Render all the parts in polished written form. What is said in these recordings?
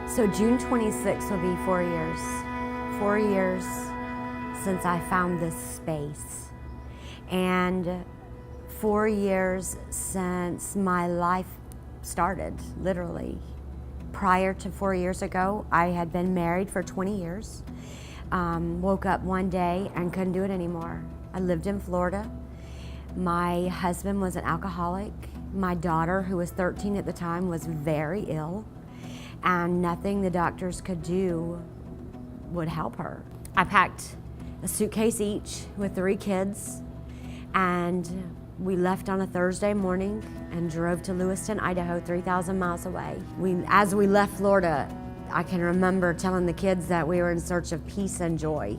So June 26th will be 4 years. 4 years since I found this space. And 4 years since my life started, literally. Prior to 4 years ago, I had been married for 20 years. Woke up one day and couldn't do it anymore. I lived in Florida. My husband was an alcoholic. My daughter, who was 13 at the time, was very ill, and nothing the doctors could do would help her. I packed a suitcase each with 3 kids, and we left on a Thursday morning and drove to Lewiston, Idaho, 3,000 miles away. As we left Florida, I can remember telling the kids that we were in search of peace and joy.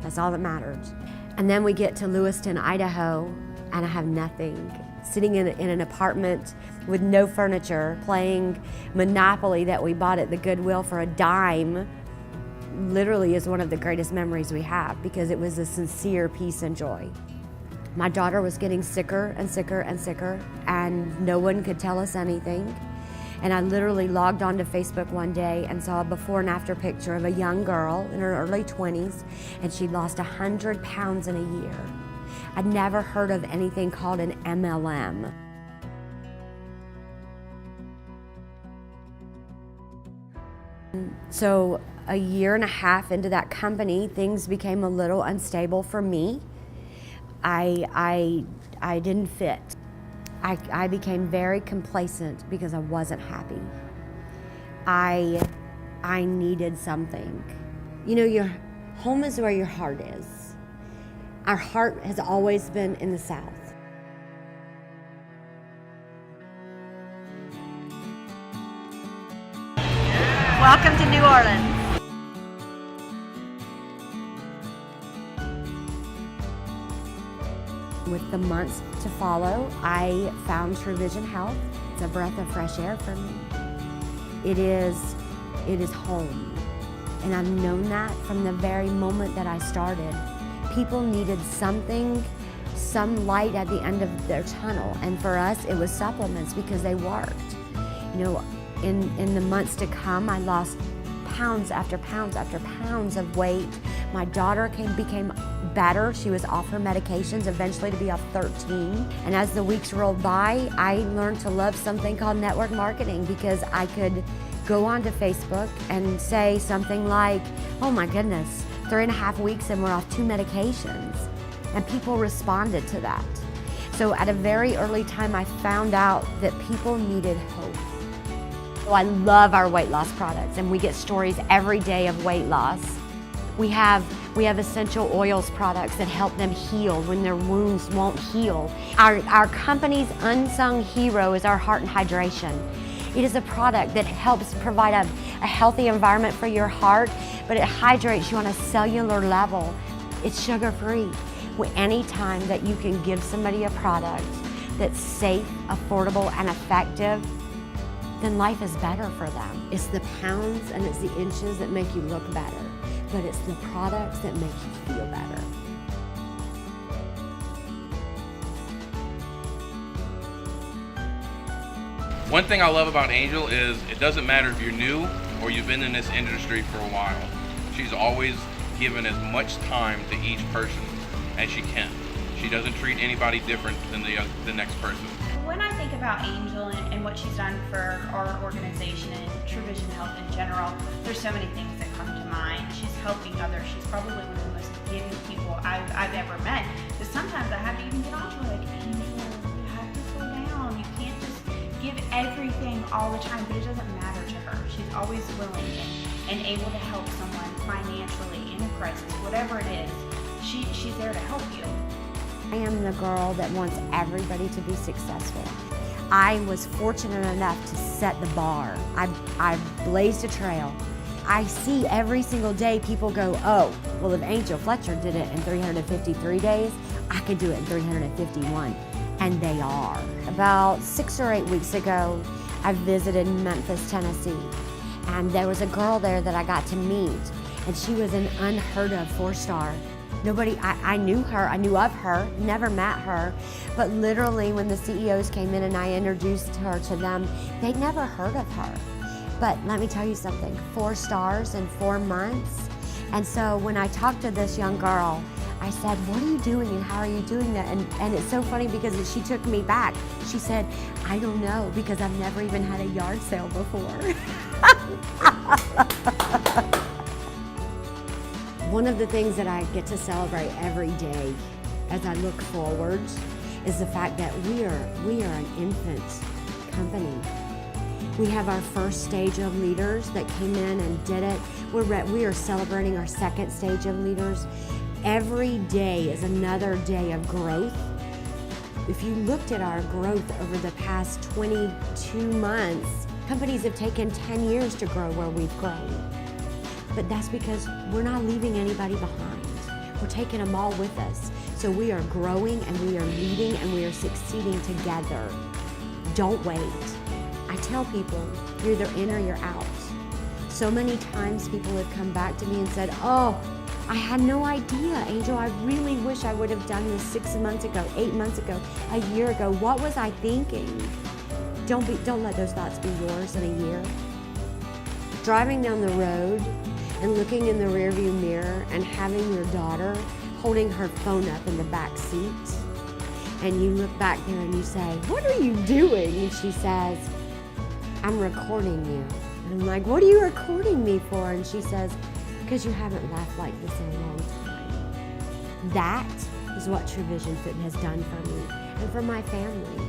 That's all that mattered. And then we get to Lewiston, Idaho, and I have nothing. Sitting in an apartment with no furniture, playing Monopoly that we bought at the Goodwill for a dime, literally is one of the greatest memories we have, because it was a sincere peace and joy. My daughter was getting sicker and sicker and sicker, and no one could tell us anything. And I literally logged onto Facebook one day and saw a before and after picture of a young girl in her early 20s, and she'd lost 100 pounds in a year. I'd never heard of anything called an MLM. So a year and a half into that company, things became a little unstable for me. I didn't fit. I became very complacent because I wasn't happy. I needed something. You know, your home is where your heart is. Our heart has always been in the South. Welcome to New Orleans. With the months to follow, I found truVision Health. It's a breath of fresh air for me. It is home. And I've known that from the very moment that I started. People needed something, some light at the end of their tunnel. And for us, it was supplements, because they worked. You know, in the months to come, I lost pounds after pounds after pounds of weight. My daughter became better. She was off her medications, eventually to be off 13. And as the weeks rolled by, I learned to love something called network marketing, because I could go onto Facebook and say something like, oh my goodness, 3.5 weeks and we're off 2 medications. And people responded to that. So at a very early time, I found out that people needed hope. So I love our weight loss products, and we get stories every day of weight loss. We have essential oils products that help them heal when their wounds won't heal. Our company's unsung hero is our Heart and Hydration. It is a product that helps provide a healthy environment for your heart, but it hydrates you on a cellular level. It's sugar-free. Anytime that you can give somebody a product that's safe, affordable, and effective, then life is better for them. It's the pounds and it's the inches that make you look better, but it's the products that make you feel better. One thing I love about Angel is it doesn't matter if you're new or you've been in this industry for a while. She's always given as much time to each person as she can. She doesn't treat anybody different than the next person. When I think about Angel and what she's done for our organization and truVision Health in general, there's so many things that come to mind. She's helping others. She's probably one of the most giving people I've ever met. But sometimes I have to even get on to her, like, Angel, you have to slow down. You can't just give everything all the time, but it doesn't matter to her. She's always willing and able to help someone financially in a crisis, whatever it is. She's there to help you. I am the girl that wants everybody to be successful. I was fortunate enough to set the bar. I blazed a trail. I see every single day people go, oh, well, if Angel Fletcher did it in 353 days, I could do it in 351. And they are. About 6 or 8 weeks ago, I visited Memphis, Tennessee. And there was a girl there that I got to meet, and she was an unheard of 4-star. I knew her, I knew of her, never met her, but literally when the CEOs came in and I introduced her to them, they'd never heard of her. But let me tell you something, 4 stars in 4 months. And so when I talked to this young girl, I said, what are you doing and how are you doing that? And it's so funny because she took me back. She said, I don't know because I've never even had a yard sale before. One of the things that I get to celebrate every day as I look forward is the fact that we are an infant company. We have our first stage of leaders that came in and did it. We are celebrating our second stage of leaders. Every day is another day of growth. If you looked at our growth over the past 22 months, companies have taken 10 years to grow where we've grown. But that's because we're not leaving anybody behind. We're taking them all with us. So we are growing and we are leading and we are succeeding together. Don't wait. I tell people, you're either in or you're out. So many times people have come back to me and said, oh, I had no idea, Angel. I really wish I would have done this 6 months ago, 8 months ago, a year ago. What was I thinking? Don't let those thoughts be yours in a year. Driving down the road and looking in the rearview mirror and having your daughter holding her phone up in the back seat, and you look back there and you say, what are you doing? And she says, I'm recording you. And I'm like, what are you recording me for? And she says, because you haven't laughed like this in a long time. That is what truVision Fit has done for me and for my family.